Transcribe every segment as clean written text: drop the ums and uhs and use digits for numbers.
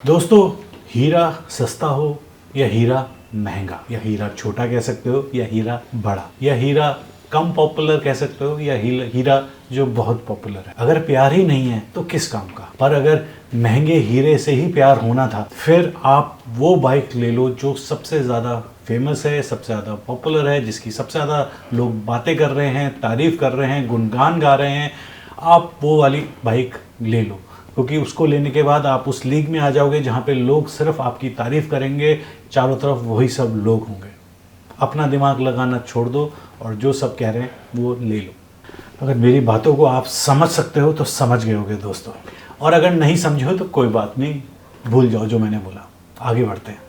दोस्तों, हीरा सस्ता हो या हीरा महंगा, या हीरा छोटा कह सकते हो या हीरा बड़ा, या हीरा कम पॉपुलर कह सकते हो या हीरा जो बहुत पॉपुलर है, अगर प्यार ही नहीं है तो किस काम का। पर अगर महंगे हीरे से ही प्यार होना था, फिर आप वो बाइक ले लो जो सबसे ज़्यादा फेमस है, सबसे ज़्यादा पॉपुलर है, जिसकी सबसे ज़्यादा लोग बातें कर रहे हैं, तारीफ़ कर रहे हैं, गुणगान गा रहे हैं। आप वो वाली बाइक ले लो, क्योंकि उसको लेने के बाद आप उस लीग में आ जाओगे जहाँ पे लोग सिर्फ आपकी तारीफ़ करेंगे, चारों तरफ वही सब लोग होंगे। अपना दिमाग लगाना छोड़ दो और जो सब कह रहे हैं वो ले लो। अगर मेरी बातों को आप समझ सकते हो तो समझ गए होगे दोस्तों, और अगर नहीं समझे हो तो कोई बात नहीं, भूल जाओ जो मैंने बोला। आगे बढ़ते हैं।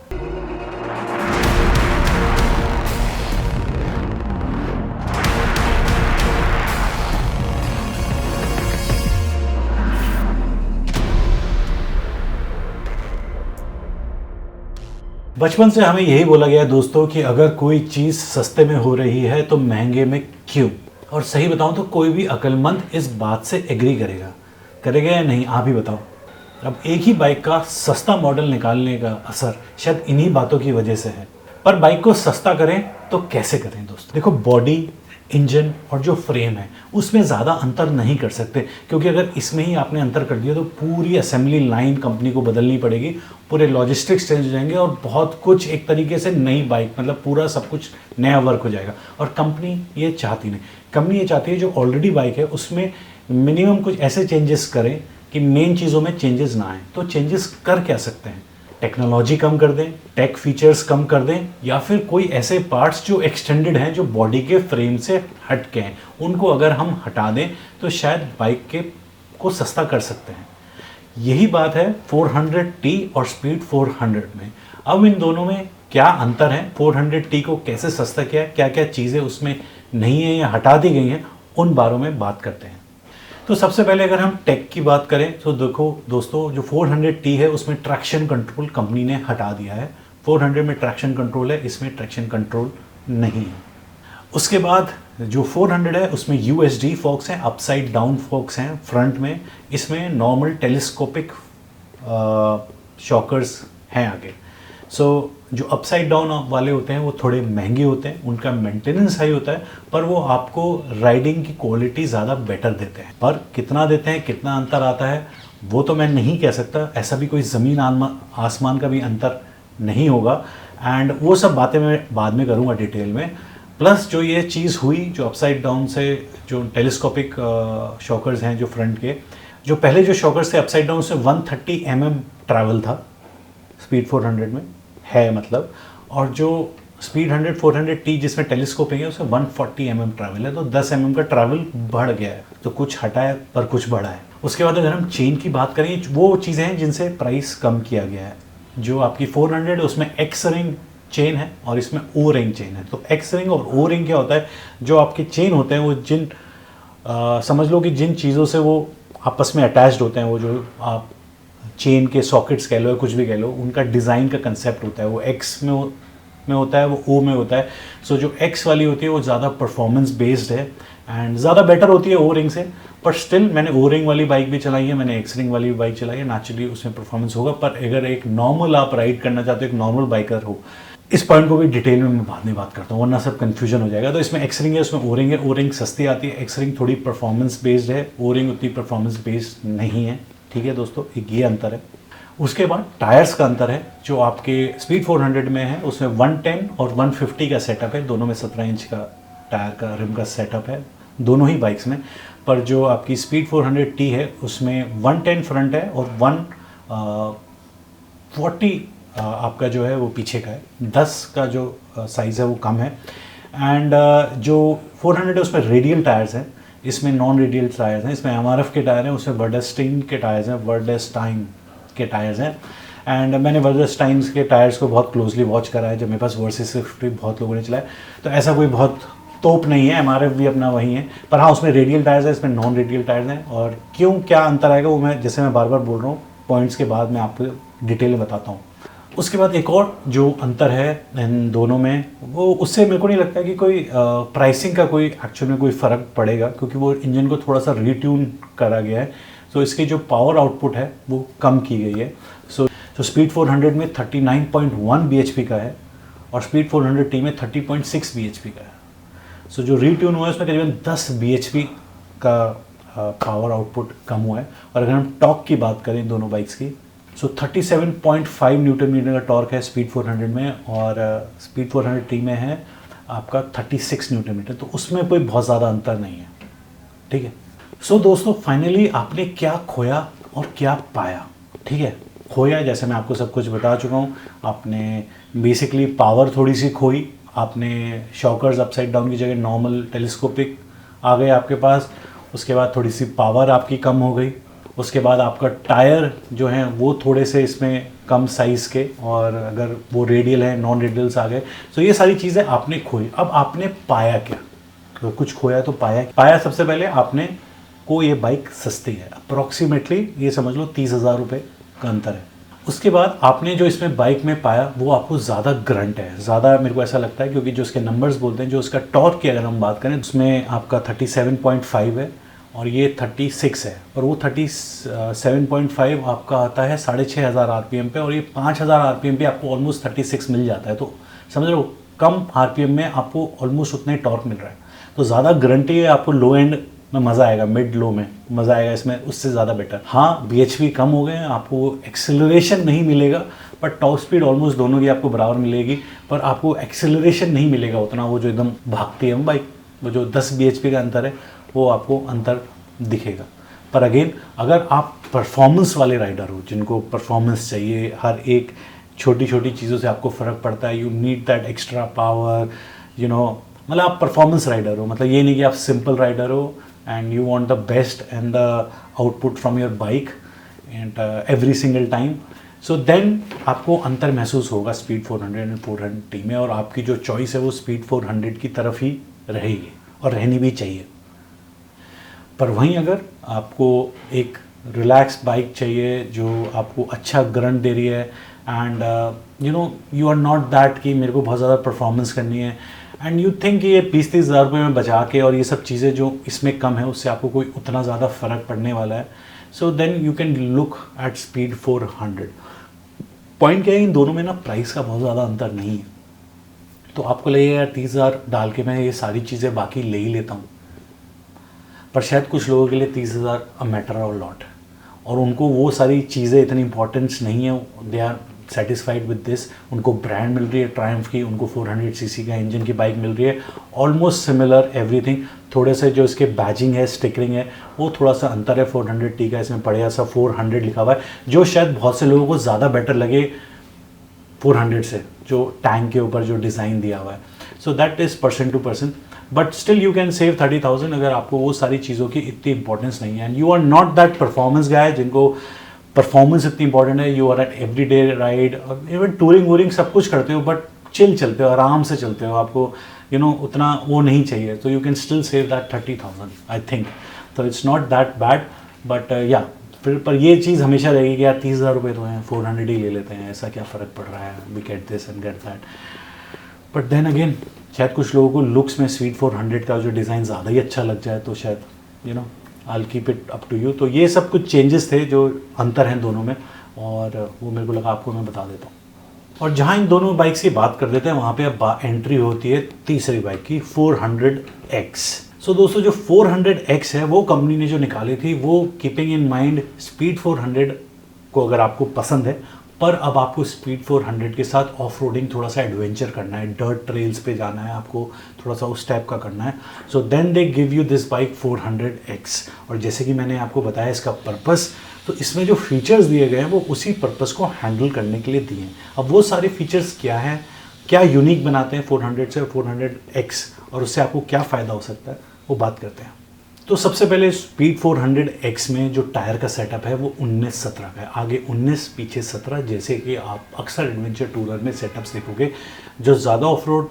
बचपन से हमें यही बोला गया है दोस्तों कि अगर कोई चीज़ सस्ते में हो रही है तो महंगे में क्यों। और सही बताऊं तो कोई भी अक्लमंद इस बात से एग्री करेगा या नहीं, आप ही बताओ। अब एक ही बाइक का सस्ता मॉडल निकालने का असर शायद इन्हीं बातों की वजह से है। पर बाइक को सस्ता करें तो कैसे करें दोस्तों। देखो, बॉडी, इंजन और जो फ्रेम है उसमें ज़्यादा अंतर नहीं कर सकते, क्योंकि अगर इसमें ही आपने अंतर कर दिया तो पूरी असेंबली लाइन कंपनी को बदलनी पड़ेगी, पूरे लॉजिस्टिक्स चेंज हो जाएंगे और बहुत कुछ एक तरीके से नई बाइक, मतलब पूरा सब कुछ नया वर्क हो जाएगा। और कंपनी ये चाहती नहीं। कंपनी ये चाहती है जो ऑलरेडी बाइक है उसमें मिनिमम कुछ ऐसे चेंजेस करें कि मेन चीज़ों में चेंजेस ना आए। तो चेंजेस कर क्या सकते हैं? टेक्नोलॉजी कम कर दें, टेक फीचर्स कम कर दें, या फिर कोई ऐसे पार्ट्स जो एक्सटेंडेड हैं, जो बॉडी के फ्रेम से हट के हैं, उनको अगर हम हटा दें तो शायद बाइक को सस्ता कर सकते हैं। यही बात है 400T और स्पीड 400 में। अब इन दोनों में क्या अंतर है, 400T को कैसे सस्ता किया है, क्या क्या चीज़ें उसमें नहीं है या हटा दी गई हैं, उन बारों में बात करते हैं। तो सबसे पहले अगर हम टेक की बात करें तो देखो दोस्तों, जो 400T है उसमें ट्रैक्शन कंट्रोल कंपनी ने हटा दिया है। 400 में ट्रैक्शन कंट्रोल है, इसमें ट्रैक्शन कंट्रोल नहीं है। उसके बाद जो 400 है उसमें USD फोक्स हैं, अपसाइड डाउन फोक्स हैं फ्रंट में। इसमें नॉर्मल टेलीस्कोपिक शॉकर्स हैं आगे। सो जो अपसाइड डाउन वाले होते हैं वो थोड़े महंगे होते हैं, उनका मेंटेनेंस हाई होता है, पर वो आपको राइडिंग की क्वालिटी ज़्यादा बेटर देते हैं। पर कितना देते हैं, कितना अंतर आता है, वो तो मैं नहीं कह सकता। ऐसा भी कोई ज़मीन आसमान का भी अंतर नहीं होगा। एंड वो सब बातें मैं बाद में करूँगा डिटेल में। प्लस जो ये चीज़ हुई, जो अपसाइड डाउन से जो टेलीस्कोपिक शॉकर्स हैं जो फ्रंट के, जो पहले जो शॉकर्स थे अपसाइड डाउन से 130 mm ट्रैवल था स्पीड 400 में है मतलब, और जो स्पीड 100 400T जिसमें टेलीस्कोपिंग है उसमें 140 mm ट्रैवल है। तो 10 mm का ट्रैवल बढ़ गया है। तो कुछ हटा है पर कुछ बढ़ा है। उसके बाद अगर हम चेन की बात करें, वो चीज़ें हैं जिनसे प्राइस कम किया गया है। जो आपकी 400 है उसमें एक्स रिंग चेन है और इसमें ओ रिंग चेन है। तो एक्स रिंग और ओ रिंग क्या होता है, जो आपके चेन होते हैं वो समझ लो कि जिन चीज़ों से वो आपस में अटैच्ड होते हैं, वो जो आप चेन के सॉकेट्स कह लो या कुछ भी कह लो, उनका डिज़ाइन का कंसेप्ट होता है। वो एक्स में होता है, वो ओ में होता है। सो जो एक्स वाली होती है वो ज़्यादा परफॉर्मेंस बेस्ड है एंड ज़्यादा बेटर होती है ओ रिंग से। पर स्टिल मैंने ओ रिंग वाली बाइक भी चलाई है, मैंने एक्स रिंग वाली भी बाइक चलाई है। नेचुरली उसमें परफॉर्मेंस होगा, पर अगर एक नॉर्मल आप राइड करना चाहते हो, एक नॉर्मल बाइकर हो, इस पॉइंट को भी डिटेल में मैं बाद में बात करता हूँ, वरना सब कन्फ्यूजन हो जाएगा। तो इसमें एक्स रिंग है, उसमें ओ रिंग है। ओ रिंग सस्ती आती है, एक्स रिंग थोड़ी परफॉर्मेंस बेस्ड है, ओ रिंग उतनी परफॉर्मेंस बेस्ड नहीं है। ठीक है दोस्तों, एक ये अंतर है। उसके बाद टायर्स का अंतर है। जो आपके स्पीड 400 में है उसमें 110 और 150 का सेटअप है। दोनों में 17 इंच का टायर का रिम का सेटअप है दोनों ही बाइक्स में। पर जो आपकी स्पीड 400T है उसमें 110 फ्रंट है और 140 आपका जो है वो पीछे का है। 10 का जो साइज़ है वो कम है। एंड जो 400 है उसमें रेडियल टायर्स हैं, इसमें नॉन रेडियल टायर्स हैं। इसमें MRF के टायर हैं, उसमें वर्डेस्टाइन के टायर्स हैं, वर्डेस्टाइन के टायर्स हैं। एंड मैंने वर्डेस्टाइन के टायर्स को बहुत क्लोजली वॉच करा है, जब मेरे पास वर्सेस स्विफ्ट भी बहुत लोगों ने चलाया। तो ऐसा कोई बहुत तोप नहीं है, MRF भी अपना वही है। पर हाँ, उसमें रेडियल टायर्स है, इसमें नॉन रेडियल टायर्स हैं। और क्यों क्या अंतर आएगा वो मैं, जैसे मैं बार बार बोल रहा हूँ, पॉइंट्स के बाद मैं आपको डिटेल में बताता हूँ। उसके बाद एक और जो अंतर है इन दोनों में, वो उससे मेरे को नहीं लगता कि कोई प्राइसिंग का कोई एक्चुअल में कोई फ़र्क पड़ेगा, क्योंकि वो इंजन को थोड़ा सा रीट्यून करा गया है। तो इसकी जो पावर आउटपुट है वो कम की गई है। सो स्पीड 400 में 39.1 bhp का है और स्पीड 400T में 30.6 bhp का है। सो जो रीट्यून हुआ है उसमें करीबन 10 bhp का पावर आउटपुट कम हुआ है। और अगर हम टॉर्क की बात करें दोनों बाइक्स की, सो 37.5 न्यूटन मीटर का टॉर्क है स्पीड 400 में और स्पीड 400T में है आपका 36 न्यूटन मीटर। तो उसमें कोई बहुत ज़्यादा अंतर नहीं है, ठीक है। सो दोस्तों फाइनली आपने क्या खोया और क्या पाया, ठीक है। खोया जैसे मैं आपको सब कुछ बता चुका हूँ, आपने बेसिकली पावर थोड़ी सी खोई, आपने शॉकर्स अपसाइड डाउन की जगह नॉर्मल टेलीस्कोपिक आ गए आपके पास, उसके बाद थोड़ी सी पावर आपकी कम हो गई, उसके बाद आपका टायर जो हैं वो थोड़े से इसमें कम साइज़ के और अगर वो रेडियल हैं नॉन रेडियल्स आ गए। सो ये सारी चीज़ें आपने खोई। अब आपने पाया क्या? तो कुछ खोया तो पाया सबसे पहले आपने को ये बाइक सस्ती है, अप्रॉक्सीमेटली ये समझ लो 30,000 रुपये का अंतर है। उसके बाद आपने जो इसमें बाइक में पाया वो आपको ज़्यादा ग्रंट है, ज़्यादा मेरे को ऐसा लगता है, क्योंकि जो उसके नंबर्स बोलते हैं, जो उसका टॉर्क की अगर हम बात करें उसमें आपका 37.5 है और ये 36 है, और वो 37.5 आपका आता है 6,500 RPM पे और ये 5,000 RPM पे आपको ऑलमोस्ट 36 मिल जाता है। तो समझ लो कम RPM में आपको ऑलमोस्ट उतने टॉर्क मिल रहा है। तो ज़्यादा गारंटी है आपको लो एंड में मज़ा आएगा, मिड लो में मज़ा आएगा, इसमें उससे ज़्यादा बेटर। हाँ bhp कम हो गए हैं, आपको एक्सेलरेशन नहीं मिलेगा, पर टॉप स्पीड ऑलमोस्ट दोनों की आपको बराबर मिलेगी, पर आपको एक्सेलरेशन नहीं मिलेगा उतना, वो जो एकदम भागती है बाइक, वो जो 10 bhp का अंतर है वो आपको अंतर दिखेगा। पर अगेन अगर आप परफॉर्मेंस वाले राइडर हो, जिनको परफॉर्मेंस चाहिए, हर एक छोटी छोटी चीज़ों से आपको फ़र्क पड़ता है, you need that extra power, you know, मतलब आप परफॉर्मेंस राइडर हो, मतलब ये नहीं कि आप सिंपल राइडर हो and you want the best and the output from your bike and every single time, so then आपको अंतर महसूस होगा स्पीड 400 एंड 400T में, और आपकी जो चॉइस है वो स्पीड 400 की तरफ ही रहेगी और रहनी भी चाहिए। पर वहीं अगर आपको एक रिलैक्स बाइक चाहिए जो आपको अच्छा ग्रंट दे रही है and you know you are not that कि मेरे को बहुत ज़्यादा परफॉर्मेंस करनी है एंड यू थिंक कि ये 20-30 हज़ार रुपये में बचा के और ये सब चीज़ें जो इसमें कम है उससे आपको कोई उतना ज़्यादा फ़र्क पड़ने वाला है, so then you can look at speed 400। Point क्या है, इन दोनों में ना प्राइस का बहुत ज़्यादा अंतर नहीं है। तो आपको लगेगा यार 30,000 डाल के मैं ये सारी चीज़ें बाकी ले ही लेता हूँ, पर शायद कुछ लोगों के लिए 30,000 अ मैटर ऑफ लॉट, और उनको वो सारी चीज़ें इतनी इंपॉर्टेंस नहीं है, they are satisfied with this. उनको ब्रांड मिल रही है ट्रायम्फ की, उनको 400cc का इंजन की बाइक मिल रही है, ऑलमोस्ट सिमिलर एवरीथिंग, थोड़े से जो इसके बैजिंग है, स्टिकरिंग है, वो थोड़ा सा अंतर है 400T का, इसमें बढ़िया सा 400 लिखा हुआ है, जो शायद बहुत से लोगों को ज़्यादा बेटर लगे 400 से, जो टैंक के ऊपर जो डिज़ाइन दिया हुआ है। So that is person to person, but still you can save 30,000 अगर आपको वो सारी चीज़ों की इतनी इंपॉर्टेंस नहीं है and you are not that performance guy जिनको परफॉर्मेंस इतनी इंपॉर्टेंट है, you are at every day ride, even touring वूरिंग सब कुछ करते हो, बट चिल चलते हो, आराम से चलते हो, आपको यू नो उतना वो नहीं चाहिए, तो you can still save that 30,000 I think. तो it's not that bad, but या फिर पर ये चीज़ हमेशा रहेगी कि यार 30,000 रुपये तो हैं, 400 ही ले लेते हैं, ऐसा क्या फ़र्क पड़ रहा है, we get this and get that. But then again शायद कुछ लोगों को लुक्स में स्पीड 400 का जो डिज़ाइन ज़्यादा ही अच्छा लग जाए, तो शायद you know I keep it up to you. तो ये सब कुछ चेंजेस थे जो अंतर हैं दोनों में, और वो मेरे को लगा आपको मैं बता देता हूँ। और जहाँ इन दोनों बाइक्स की बात कर देते हैं वहाँ पे अब एंट्री होती है तीसरी बाइक की, 400X। सो दोस्तों जो 400X है वो कंपनी ने जो निकाली थी वो कीपिंग इन माइंड स्पीड 400 को अगर आपको पसंद है, पर अब आपको स्पीड 400 के साथ ऑफ रोडिंग थोड़ा सा एडवेंचर करना है, डर्ट ट्रेल्स पे जाना है, आपको थोड़ा सा उस टाइप का करना है, so then they give you this bike 400X। और जैसे कि मैंने आपको बताया इसका पर्पस, तो इसमें जो फीचर्स दिए गए हैं वो उसी पर्पस को हैंडल करने के लिए दिए हैं। अब वो सारे फीचर्स क्या हैं, क्या यूनिक बनाते हैं 400 से 400X, और उससे आपको क्या फ़ायदा हो सकता है, वो बात करते हैं। तो सबसे पहले स्पीड 400X में जो टायर का सेटअप है वो 19-17 का है, आगे 19 पीछे 17, जैसे कि आप अक्सर एडवेंचर टूरर में सेटअप्स देखोगे। जो ज़्यादा ऑफ रोड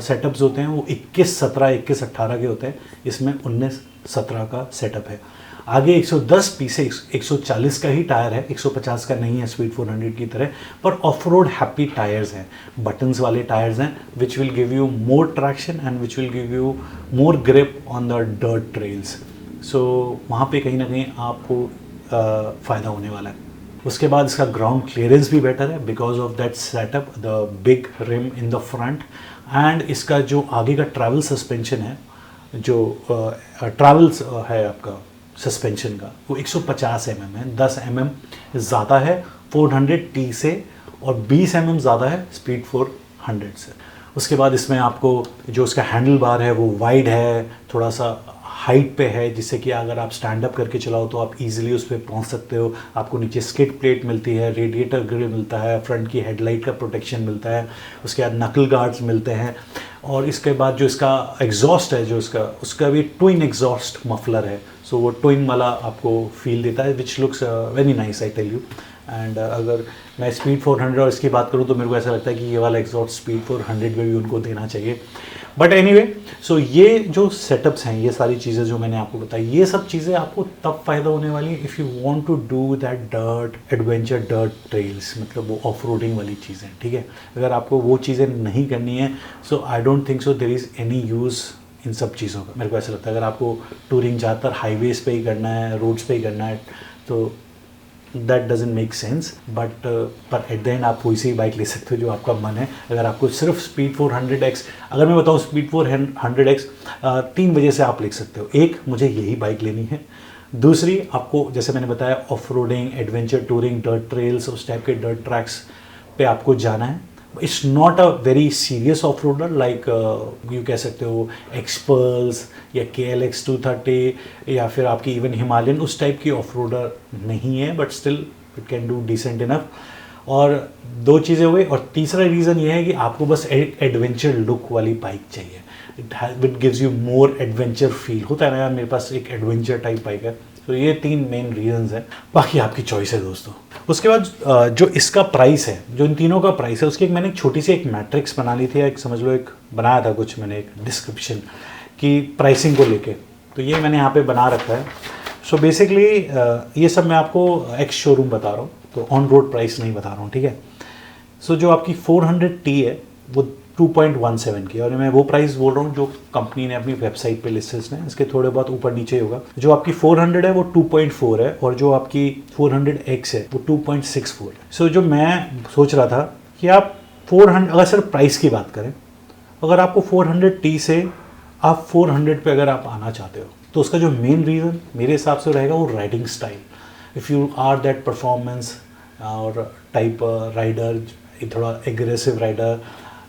सेटअप्स होते हैं वो 21-17, 21-18 के होते हैं, इसमें 19-17 का सेटअप है। आगे 110 पीछे 140 का ही टायर है, 150 का नहीं है स्पीड 400 की तरह, पर ऑफ रोड हैप्पी टायर्स हैं, बटन्स वाले टायर्स हैं, which will give you more traction and which will give you more grip on the dirt trails. So वहाँ पे कहीं ना कहीं आपको फ़ायदा होने वाला है। उसके बाद इसका ग्राउंड क्लियरेंस भी बेटर है because of that setup, the big rim in the front. And इसका जो आगे का ट्रैवल सस्पेंशन है, जो ट्रैवल्स है आपका सस्पेंशन का, वो 150 mm है, 10 mm ज़्यादा है 400T से और 20 mm ज़्यादा है स्पीड 400 से। उसके बाद इसमें आपको जो उसका हैंडल बार है वो वाइड है, थोड़ा सा हाइट पे है, जिससे कि अगर आप स्टैंड अप करके चलाओ तो आप इजीली उस पर पहुंच सकते हो। आपको नीचे स्किड प्लेट मिलती है, रेडिएटर ग्रिल मिलता है, फ्रंट की हेडलाइट का प्रोटेक्शन मिलता है, उसके बाद नकल गार्ड्स मिलते हैं। और इसके बाद जो इसका एग्जॉस्ट है, जो उसका भी ट्विन एग्जॉस्ट मफलर है, सो वो ट्विन वाला आपको फील देता है, which looks very nice, I tell you. And अगर मैं स्पीड 400 और इसकी बात करूँ तो मेरे को ऐसा लगता है कि ये वाला एग्जॉस्ट स्पीड 400 में भी उनको देना चाहिए। बट एनीवे, सो ये जो सेटअप्स हैं, ये सारी चीज़ें जो मैंने आपको बताई, ये सब चीज़ें आपको तब फ़ायदा होने वाली है if you want to do that dirt adventure, dirt trails, मतलब वो ऑफ रोडिंग वाली चीज़ें, ठीक है। अगर आपको वो चीज़ें नहीं करनी है, so I don't think so there is any use in सब चीज़ों का। मेरे को ऐसा लगता है अगर आपको टूरिंग ज़्यादातर हाईवेज़ पे ही करना है, रोड्स पे ही करना है, तो that doesn't make sense. But पर एट द एंड आप कोई सी बाइक ले सकते हो जो आपका मन है। अगर आपको सिर्फ स्पीड 400X, अगर मैं बताऊँ स्पीड 400X 3 वजह से आप ले सकते हो। एक, मुझे यही बाइक लेनी है। दूसरी, आपको जैसे मैंने बताया off roading, adventure touring, dirt trails, उस टाइप के डर्ट ट्रैक्स पे आपको जाना है। It's not a very serious off roader like you कह सकते हो एक्सपल्स या KLX 230 या फिर आपकी इवन हिमालयन, उस टाइप की ऑफ रोडर नहीं है, but still it can do decent enough. और 2 चीज़ें हुई। और तीसरा रीज़न ये है कि आपको बस एक एडवेंचर लुक वाली बाइक चाहिए। It gives you more adventure feel. होता है ना यार, मेरे पास एक एडवेंचर टाइप बाइक है। तो ये 3 मेन रीजंस हैं, बाकी आपकी चॉइस है दोस्तों। उसके बाद जो इसका प्राइस है, जो इन तीनों का प्राइस है, उसकी मैंने एक छोटी सी एक मैट्रिक्स बना ली थी, एक समझ लो एक बनाया था कुछ मैंने एक डिस्क्रिप्शन की प्राइसिंग को लेके, तो ये मैंने यहाँ पे बना रखा है। सो बेसिकली ये सब मैं आपको एक्स शोरूम बता रहा हूँ, तो ऑन रोड प्राइस नहीं बता रहा हूँ, ठीक है। सो जो आपकी 400T है वो 2.17 की, और मैं वो प्राइस बोल रहा हूँ जो कंपनी ने अपनी वेबसाइट पे लिस्टेड है, इसके थोड़े बहुत ऊपर नीचे होगा। जो आपकी 400 है वो 2.4 है, और जो आपकी 400X है वो 2.64 है। सो जो मैं सोच रहा था कि आप 400, अगर सिर्फ प्राइस की बात करें, अगर आपको 400T से आप 400 पे अगर आप आना चाहते हो, तो उसका जो मेन रीज़न मेरे हिसाब से रहेगा वो riding style. If you are that performance और टाइप राइडर, थोड़ा एग्रेसिव राइडर,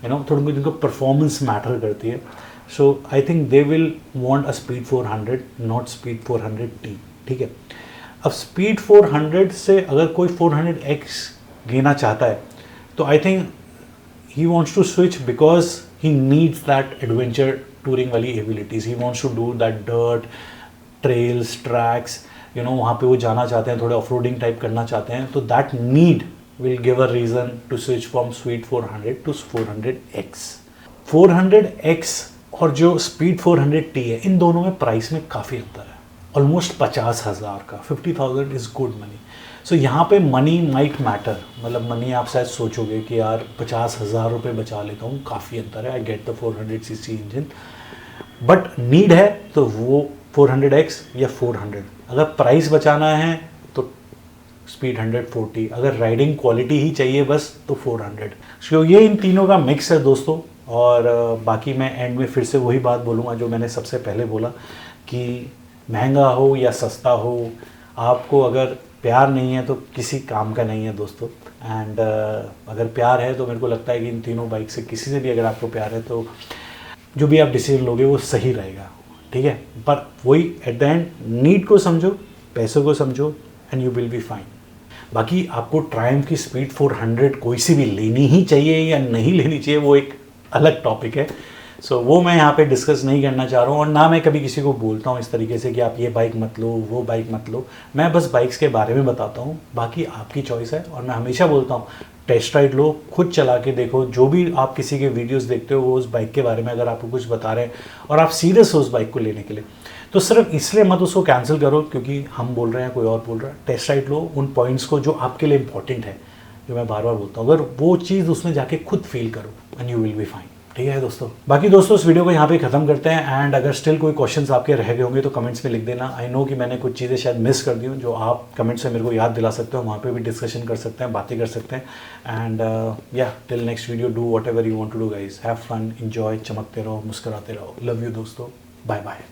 यू नो, थोड़ी जिनको परफॉर्मेंस मैटर करती है, so I think they will want a speed 400, not speed 400T, ठीक है। अब स्पीड 400 से अगर कोई 400X लेना चाहता है, तो I think he wants to switch because he needs that adventure touring वाली abilities. He wants to do that dirt trails, tracks, you know, वहाँ पे वो जाना चाहते हैं, थोड़े ऑफ रोडिंग टाइप करना चाहते हैं, तो that need will give a reason to switch from Speed 400 to 400X. 400X और जो Speed 400T है, इन दोनों में प्राइस में काफ़ी अंतर है, ऑलमोस्ट 50,000 का। 50,000 इज़ गुड मनी। सो यहाँ पे मनी माइट मैटर, मतलब मनी आप शायद सोचोगे कि यार 50,000 रुपये बचा लेता हूँ, काफ़ी अंतर है। I get the 400cc engine, but need है तो वो 400X या 400। अगर प्राइस बचाना है तो स्पीड 140, अगर राइडिंग क्वालिटी ही चाहिए बस तो 400। सो ये इन तीनों का मिक्स है दोस्तों। और बाकी मैं एंड में फिर से वही बात बोलूँगा जो मैंने सबसे पहले बोला कि महंगा हो या सस्ता हो, आपको अगर प्यार नहीं है तो किसी काम का नहीं है दोस्तों। एंड अगर प्यार है तो मेरे को लगता है कि इन तीनों बाइक से किसी से भी अगर आपको प्यार है तो जो भी आप डिसीजन लोगे वो सही रहेगा, ठीक है। पर वही एट द एंड नीड को समझो, पैसों को समझो, and you will be fine. बाकी आपको ट्रायम्फ की स्पीड 400 कोई सी भी लेनी ही चाहिए या नहीं लेनी चाहिए, वो एक अलग टॉपिक है। सो वो मैं यहाँ पे डिस्कस नहीं करना चाह रहा हूँ, और ना मैं कभी किसी को बोलता हूँ इस तरीके से कि आप ये बाइक मत लो, वो बाइक मत लो। मैं बस बाइक्स के बारे में बताता हूँ, बाकी आपकी चॉइस है। और मैं हमेशा बोलता हूँ टेस्ट राइड लो, खुद चला के देखो। जो भी आप किसी के वीडियोस देखते हो वो उस बाइक के बारे में अगर आपको कुछ बता रहे हैं और आप सीरियस हो उस बाइक को लेने के लिए, तो सिर्फ इसलिए मत उसको कैंसिल करो क्योंकि हम बोल रहे हैं, कोई और बोल रहा है। टेस्ट राइड लो उन पॉइंट्स को जो आपके लिए इंपॉर्टेंट है, जो मैं बार बार बोलता हूँ। अगर वो चीज़ उसमें जाके खुद फील करो and you will be fine, ठीक है दोस्तों, बाकी दोस्तों इस वीडियो को यहाँ पे ख़त्म करते हैं। एंड अगर स्टिल कोई क्वेश्चंस आपके रह गए होंगे तो कमेंट्स में लिख देना। आई नो कि मैंने कुछ चीज़ें शायद मिस कर दी हूँ, जो आप कमेंट्स में मेरे को याद दिला सकते हो, वहाँ पे भी डिस्कशन कर सकते हैं, बातें कर सकते हैं। एंड या till next video, do whatever you want to do guys, have fun, enjoy, चमकते रहो, मुस्कुराते रहो। लव यू दोस्तों, बाय बाय।